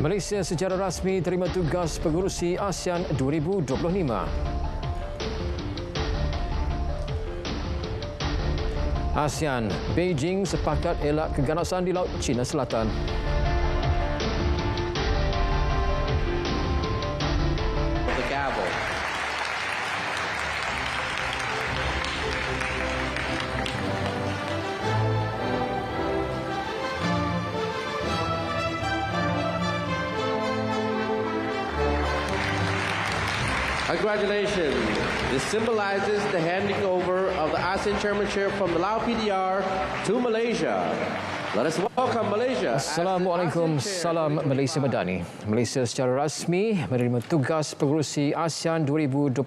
Malaysia secara rasmi terima tugas pengurusi ASEAN 2025. ASEAN, Beijing sepakat elak keganasan di Laut Cina Selatan. The gavel. Congratulations. This symbolizes the handing over of the ASEAN chairmanship from the Lao PDR to Malaysia. Let us welcome Malaysia. Assalamualaikum, salam Malaysia Madani. Malaysia secara rasmi menerima tugas pengurusi ASEAN 2025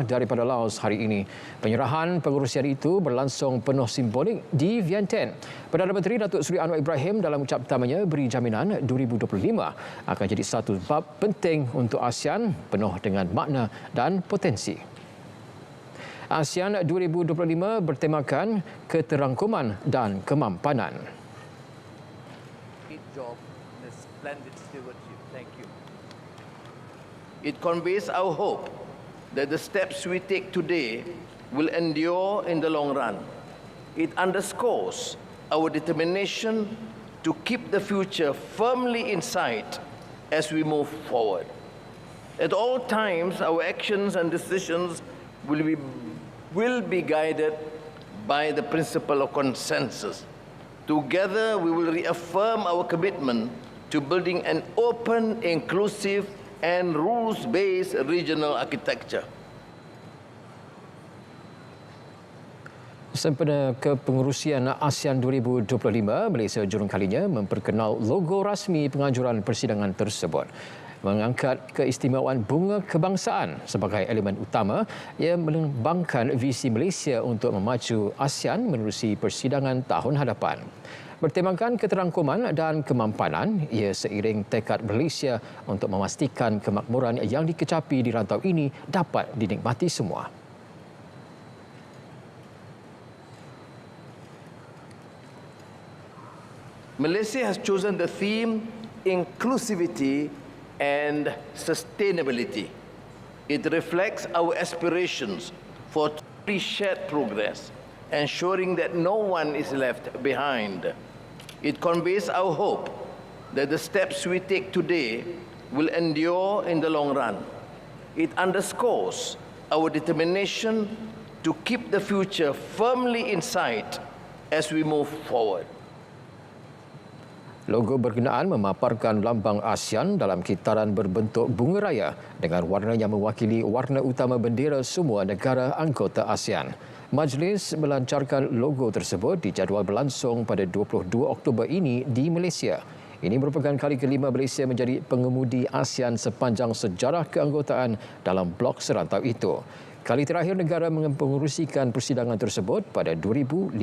daripada Laos hari ini. Penyerahan pengurusian itu berlangsung penuh simbolik di Vientiane. Perdana Menteri Datuk Seri Anwar Ibrahim dalam ucap pertamanya beri jaminan 2025 akan jadi satu bab penting untuk ASEAN penuh dengan makna dan potensi. ASEAN 2025 bertemakan keterangkuman dan kemampanan. Job and a splendid stewardship. Thank you. It conveys our hope that the steps we take today will endure in the long run. It underscores our determination to keep the future firmly in sight as we move forward. At all times, our actions and decisions will be guided by the principle of consensus. Together, we will reaffirm our commitment to building an open, inclusive, and rules-based regional architecture. Sempena kepengurusian ASEAN 2025, Malaysia jurung kalinya memperkenal logo rasmi penganjuran persidangan tersebut. Mengangkat keistimewaan bunga kebangsaan sebagai elemen utama yang melambangkan visi Malaysia untuk memacu ASEAN menerusi persidangan tahun hadapan. Bertemakan keterangkuman dan kemampanan, ia seiring tekad Malaysia untuk memastikan kemakmuran yang dikecapi di rantau ini dapat dinikmati semua. Malaysia has chosen the theme inclusivity and sustainability. It reflects our aspirations for truly shared progress, ensuring that no one is left behind. It conveys our hope that the steps we take today will endure in the long run. It underscores our determination to keep the future firmly in sight as we move forward. Logo berkenaan memaparkan lambang ASEAN dalam kitaran berbentuk bunga raya dengan warna yang mewakili warna utama bendera semua negara anggota ASEAN. Majlis melancarkan logo tersebut dijadual berlangsung pada 22 Oktober ini di Malaysia. Ini merupakan kali kelima Malaysia menjadi pengemudi ASEAN sepanjang sejarah keanggotaan dalam blok serantau itu. Kali terakhir negara mengepengurusikan persidangan tersebut pada 2015.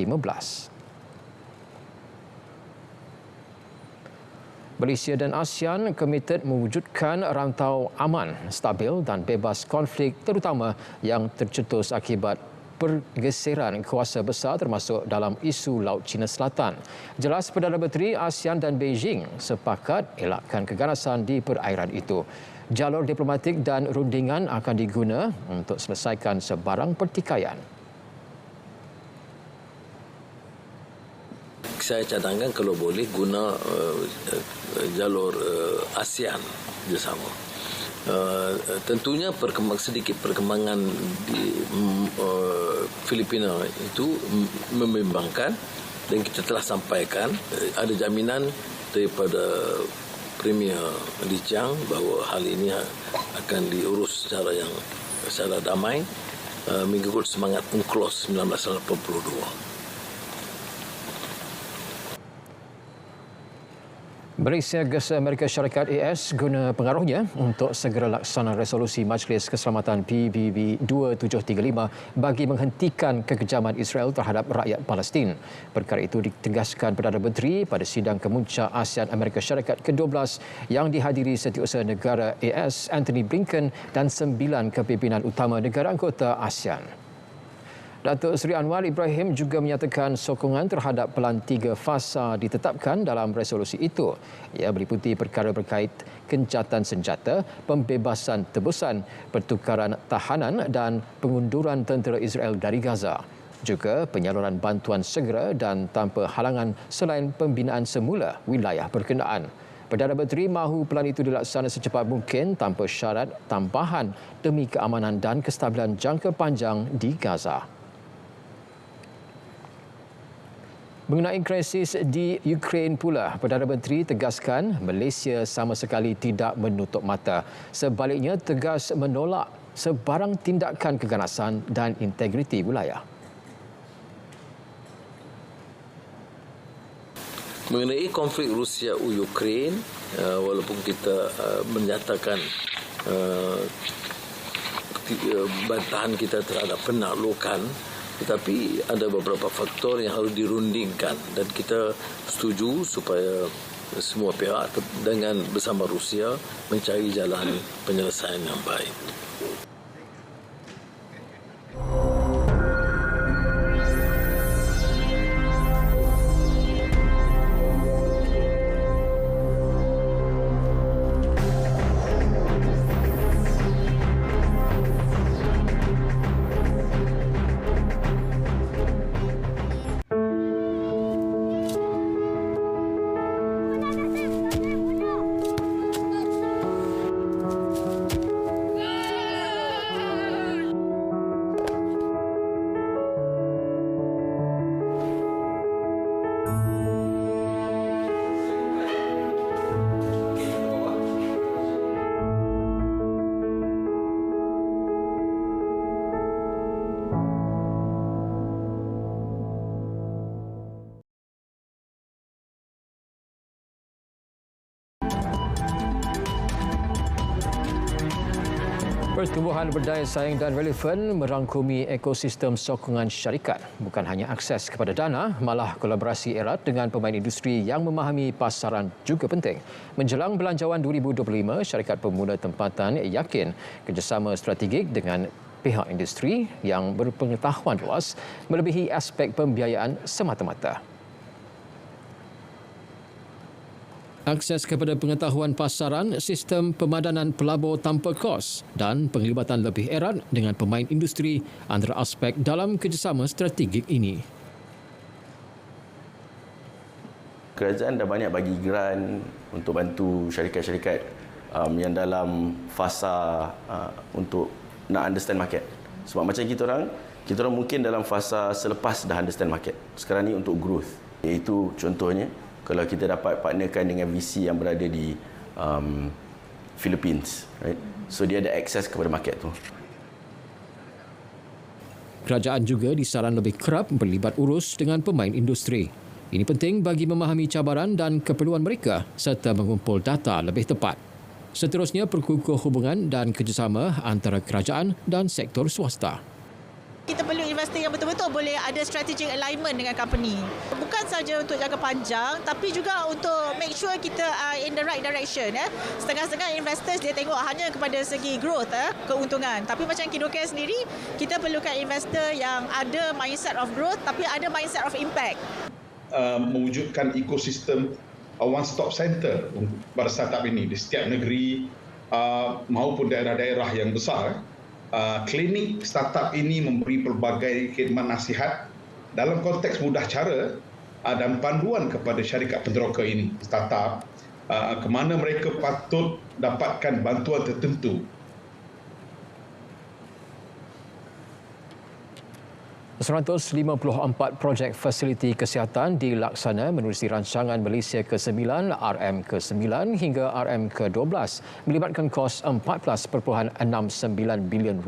Malaysia dan ASEAN komited mewujudkan rantau aman, stabil dan bebas konflik terutama yang tercetus akibat pergeseran kuasa besar termasuk dalam isu Laut Cina Selatan. Jelas Perdana Menteri ASEAN dan Beijing sepakat elakkan keganasan di perairan itu. Jalur diplomatik dan rundingan akan diguna untuk selesaikan sebarang pertikaian. Saya cadangkan kalau boleh guna jalur ASEAN bersama. Tentunya sedikit perkembangan di Filipina itu membimbangkan dan kita telah sampaikan ada jaminan daripada Premier Lee Chiang bahawa hal ini akan diurus secara damai mengikut semangat UNCLOS 1982. Malaysia gesa Amerika Syarikat AS guna pengaruhnya untuk segera laksana resolusi Majlis Keselamatan PBB 2735 bagi menghentikan kekejaman Israel terhadap rakyat Palestin. Perkara itu ditegaskan Perdana Menteri pada sidang kemuncak ASEAN Amerika Syarikat ke-12 yang dihadiri Setiausaha Negara AS Anthony Blinken dan 9 kepimpinan utama negara anggota ASEAN. Datuk Seri Anwar Ibrahim juga menyatakan sokongan terhadap Pelan 3 Fasa ditetapkan dalam resolusi itu. Ia meliputi perkara berkait gencatan senjata, pembebasan tebusan, pertukaran tahanan dan pengunduran tentera Israel dari Gaza. Juga penyaluran bantuan segera dan tanpa halangan selain pembinaan semula wilayah berkenaan. Perdana Menteri mahu pelan itu dilaksana secepat mungkin tanpa syarat tambahan demi keamanan dan kestabilan jangka panjang di Gaza. Mengenai krisis di Ukraine pula, Perdana Menteri tegaskan Malaysia sama sekali tidak menutup mata. Sebaliknya tegas menolak sebarang tindakan keganasan dan integriti wilayah. Mengenai konflik Rusia-Ukraine, walaupun kita menyatakan bantahan kita terhadap penaklukan, tetapi ada beberapa faktor yang harus dirundingkan dan kita setuju supaya semua pihak dengan bersama Rusia mencari jalan penyelesaian yang baik. Pertumbuhan berdaya saing dan relevan merangkumi ekosistem sokongan syarikat. Bukan hanya akses kepada dana, malah kolaborasi erat dengan pemain industri yang memahami pasaran juga penting. Menjelang Belanjawan 2025, syarikat pemula tempatan yakin kerjasama strategik dengan pihak industri yang berpengetahuan luas melebihi aspek pembiayaan semata-mata. Akses kepada pengetahuan pasaran, sistem pemadanan pelabur tanpa kos dan penglibatan lebih erat dengan pemain industri antara aspek dalam kerjasama strategik ini. Kerajaan dah banyak bagi grant untuk bantu syarikat-syarikat yang dalam fasa untuk nak understand market. Sebab macam kita orang mungkin dalam fasa selepas dah understand market. Sekarang ni untuk growth. Iaitu contohnya, kalau kita dapat partnerkan dengan VC yang berada di Philippines, right? So dia ada akses kepada market tu. Kerajaan juga disaran lebih kerap berlibat urus dengan pemain industri. Ini penting bagi memahami cabaran dan keperluan mereka serta mengumpul data lebih tepat. Seterusnya, perkukuh hubungan dan kerjasama antara kerajaan dan sektor swasta. Kita perlu investor yang betul-betul boleh ada strategic alignment dengan company. Bukan saja untuk jangka panjang, tapi juga untuk make sure kita in the right direction. Setengah-setengah investors dia tengok hanya kepada segi growth, keuntungan. Tapi macam Kidocare sendiri, kita perlukan investor yang ada mindset of growth tapi ada mindset of impact. Mewujudkan ekosistem one-stop center pada startup ini di setiap negeri maupun daerah-daerah yang besar. Klinik startup ini memberi pelbagai khidmat nasihat dalam konteks mudah cara dan panduan kepada syarikat penteroka ini, startup, ke mana mereka patut dapatkan bantuan tertentu. 154 projek fasiliti kesihatan dilaksana menerusi rancangan Malaysia ke-9, RM ke-9 hingga RM ke-12 melibatkan kos RM14.69 bilion.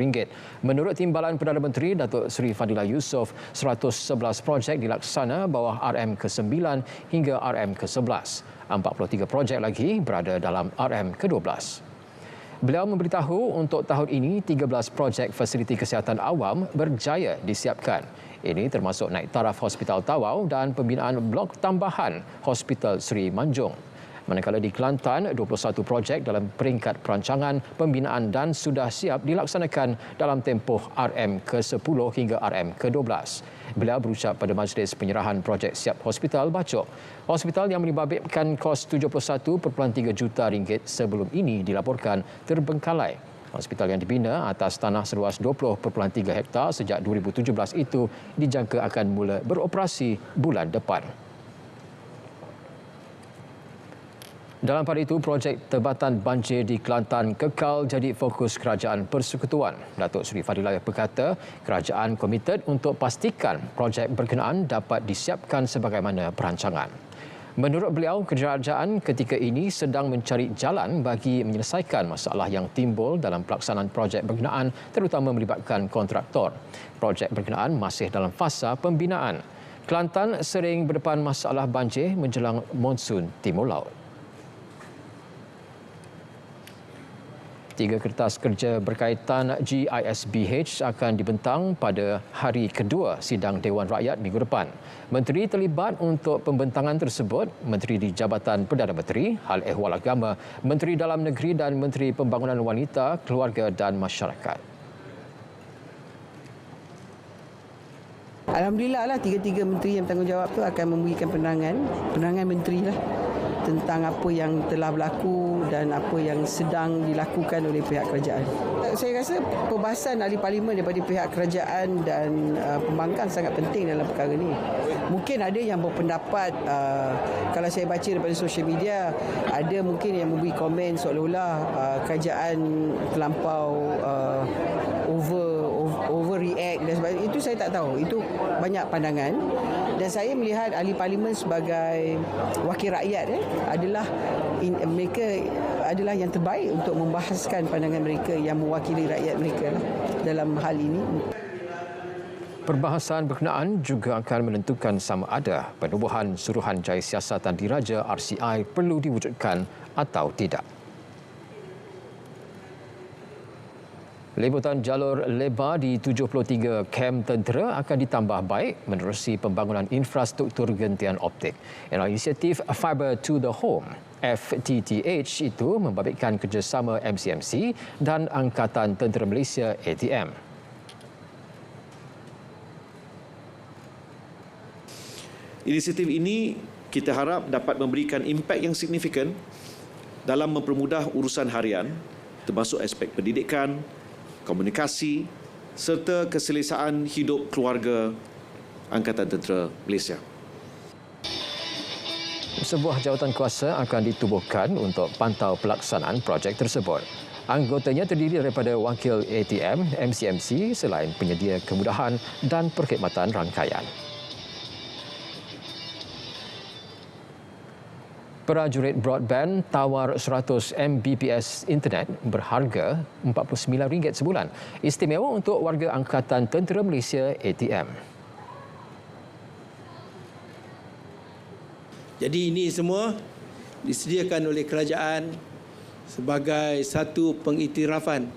Menurut Timbalan Perdana Menteri Datuk Seri Fadilah Yusof, 111 projek dilaksana bawah RM ke-9 hingga RM ke-11. 43 projek lagi berada dalam RM ke-12. Beliau memberitahu untuk tahun ini 13 projek fasiliti kesihatan awam berjaya disiapkan. Ini termasuk naik taraf Hospital Tawau dan pembinaan blok tambahan Hospital Seri Manjung. Manakala di Kelantan, 21 projek dalam peringkat perancangan, pembinaan dan sudah siap dilaksanakan dalam tempoh RM ke-10 hingga RM ke-12. Beliau berucap pada majlis penyerahan projek siap hospital Bacok. Hospital yang melibatkan kos RM71.3 juta sebelum ini dilaporkan terbengkalai. Hospital yang dibina atas tanah seluas 20.3 hektar sejak 2017 itu dijangka akan mula beroperasi bulan depan. Dalam pada itu, projek tebatan banjir di Kelantan kekal jadi fokus Kerajaan Persekutuan. Datuk Seri Fadilah berkata, kerajaan komited untuk pastikan projek berkenaan dapat disiapkan sebagaimana perancangan. Menurut beliau, kerajaan ketika ini sedang mencari jalan bagi menyelesaikan masalah yang timbul dalam pelaksanaan projek berkenaan, terutama melibatkan kontraktor. Projek berkenaan masih dalam fasa pembinaan. Kelantan sering berdepan masalah banjir menjelang monsun Timur Laut. 3 kertas kerja berkaitan GISBH akan dibentang pada hari kedua sidang Dewan Rakyat minggu depan. Menteri terlibat untuk pembentangan tersebut, Menteri di Jabatan Perdana Menteri, Hal Ehwal Agama, Menteri Dalam Negeri dan Menteri Pembangunan Wanita, Keluarga dan Masyarakat. Alhamdulillah lah, 3 menteri yang bertanggungjawab tu akan memberikan penangan menteri lah tentang apa yang telah berlaku dan apa yang sedang dilakukan oleh pihak kerajaan. Saya rasa perbahasan ahli parlimen daripada pihak kerajaan dan pembangkang sangat penting dalam perkara ini. Mungkin ada yang berpendapat, kalau saya baca daripada sosial media, ada mungkin yang memberi komen seolah-olah kerajaan terlampau overreact dan sebagainya. Itu saya tak tahu. Itu banyak pandangan. Dan saya melihat ahli parlimen sebagai wakil rakyat mereka adalah yang terbaik untuk membahaskan pandangan mereka yang mewakili rakyat mereka dalam hal ini. Perbahasan berkenaan juga akan menentukan sama ada penubuhan Suruhanjaya Siasatan Diraja RCI perlu diwujudkan atau tidak. Liputan jalur lebar di 73 kem tentera akan ditambah baik menerusi pembangunan infrastruktur gentian optik. Inisiatif Fiber to the Home FTTH itu membabitkan kerjasama MCMC dan Angkatan Tentera Malaysia ATM. Inisiatif ini kita harap dapat memberikan impak yang signifikan dalam mempermudah urusan harian termasuk aspek pendidikan, komunikasi serta keselesaan hidup keluarga Angkatan Tentera Malaysia. Sebuah jawatan kuasa akan ditubuhkan untuk pantau pelaksanaan projek tersebut. Anggotanya terdiri daripada wakil ATM, MCMC selain penyedia kemudahan dan perkhidmatan rangkaian. Prajurit broadband tawar 100 Mbps internet berharga RM49 sebulan. Istimewa untuk warga Angkatan Tentera Malaysia ATM. Jadi ini semua disediakan oleh kerajaan sebagai satu pengiktirafan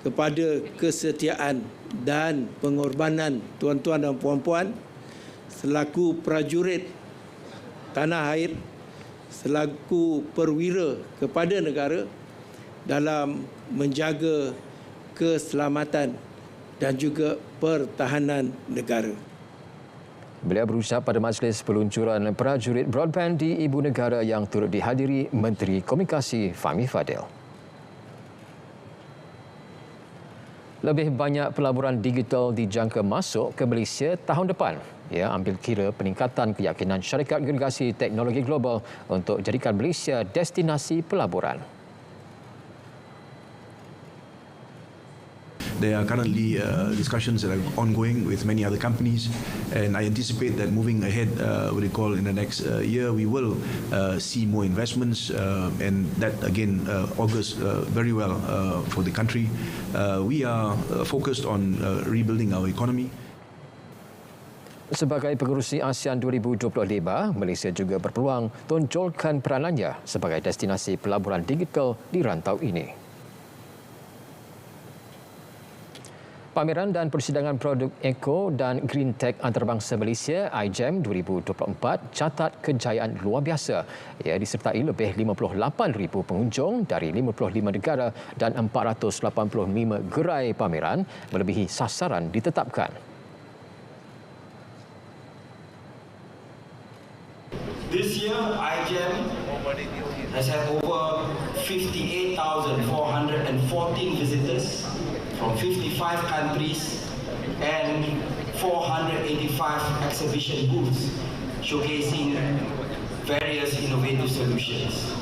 kepada kesetiaan dan pengorbanan tuan-tuan dan puan-puan selaku prajurit tanah air, selaku perwira kepada negara dalam menjaga keselamatan dan juga pertahanan negara. Beliau berucap pada majlis peluncuran prajurit broadband di Ibu Negara yang turut dihadiri Menteri Komunikasi Fahmi Fadil. Lebih banyak pelaburan digital dijangka masuk ke Malaysia tahun depan. Ia ambil kira peningkatan keyakinan syarikat agregasi teknologi global untuk jadikan Malaysia destinasi pelaburan. There are currently discussions that are ongoing with many other companies, and I anticipate that moving ahead, in the next year, we will see more investments, and that again augurs very well for the country. We are focused on rebuilding our economy. Sebagai pengerusi ASEAN 2025, Malaysia juga berpeluang tonjolkan peranannya sebagai destinasi pelaburan digital di rantau ini. Pameran dan persidangan produk Eco dan Green Tech Antarabangsa Malaysia IGEM 2024 catat kejayaan luar biasa. Ia disertai lebih 58,000 pengunjung dari 55 negara dan 485 gerai pameran melebihi sasaran ditetapkan. This year, IGEM has had over 58,414 visitors from 55 countries and 485 exhibition booths showcasing various innovative solutions.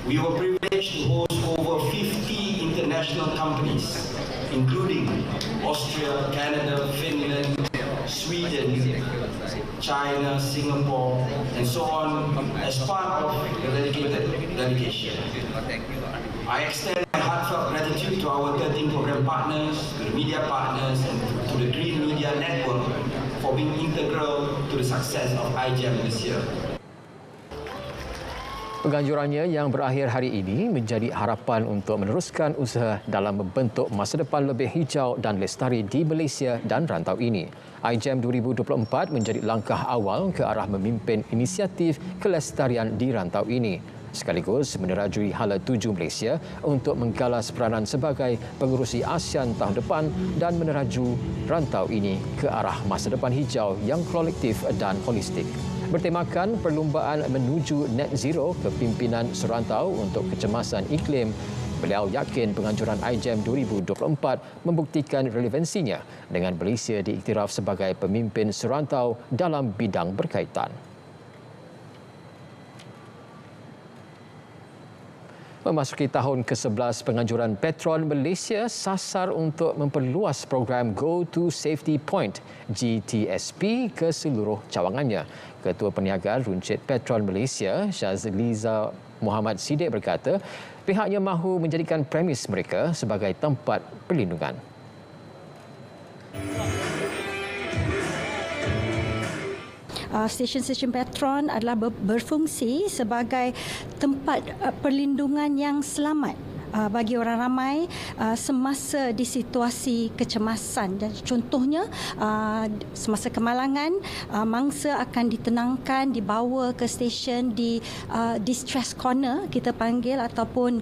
We were privileged to host over 50 international companies, including Austria, Canada, Finland, Sweden, China, Singapore, and so on, as part of the dedicated delegation. I extend my heartfelt gratitude to our 13 program partners, to the media partners, and to the Green Media Network for being integral to the success of IGEM this year. Penganjurannya yang berakhir hari ini menjadi harapan untuk meneruskan usaha dalam membentuk masa depan lebih hijau dan lestari di Malaysia dan rantau ini. IGEM 2024 menjadi langkah awal ke arah memimpin inisiatif kelestarian di rantau ini, sekaligus menerajui Hala Tuju Malaysia untuk menggalas peranan sebagai pengerusi ASEAN tahun depan dan meneraju rantau ini ke arah masa depan hijau yang kolektif dan holistik. Bertemakan perlumbaan menuju net zero kepimpinan serantau untuk kecemasan iklim, beliau yakin penganjuran IGEM 2024 membuktikan relevansinya dengan Malaysia diiktiraf sebagai pemimpin serantau dalam bidang berkaitan. Memasuki tahun ke-11 penganjuran Petron Malaysia sasar untuk memperluas program Go to Safety Point GTSP ke seluruh cawangannya. Ketua Perniagaan Runcit Petron Malaysia, Syazliza Muhammad Siddiq berkata, pihaknya mahu menjadikan premis mereka sebagai tempat perlindungan. Stesen-stesen Petron adalah berfungsi sebagai tempat perlindungan yang selamat bagi orang ramai semasa di situasi kecemasan. Dan contohnya semasa kemalangan, mangsa akan ditenangkan, dibawa ke stesen di distress corner kita panggil, ataupun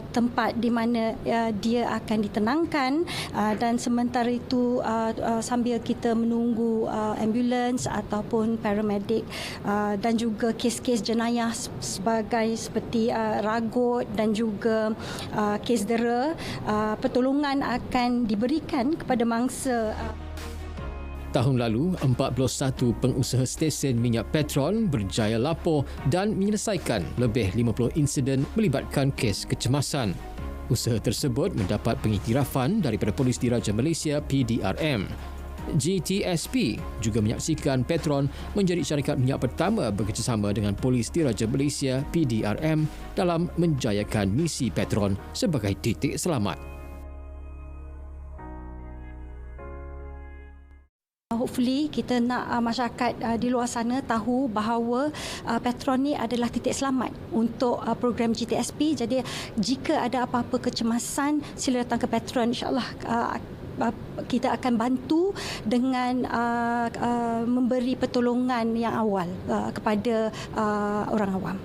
tempat di mana dia akan ditenangkan, dan sementara itu sambil kita menunggu ambulans ataupun paramedic, dan juga kes-kes jenayah seperti ragut dan juga kes dera, pertolongan akan diberikan kepada mangsa. Tahun lalu, 41 pengusaha stesen minyak Petron berjaya lapor dan menyelesaikan lebih 50 insiden melibatkan kes kecemasan. Usaha tersebut mendapat pengiktirafan daripada Polis Diraja Malaysia PDRM. GTSP juga menyaksikan Petron menjadi syarikat minyak pertama bekerjasama dengan Polis Diraja Malaysia PDRM dalam menjayakan misi Petron sebagai titik selamat. Hopefully kita nak masyarakat di luar sana tahu bahawa Petron ni adalah titik selamat untuk program GTSP. Jadi jika ada apa-apa kecemasan, sila datang ke Petron, insya-Allah kita akan bantu dengan memberi pertolongan yang awal kepada orang awam.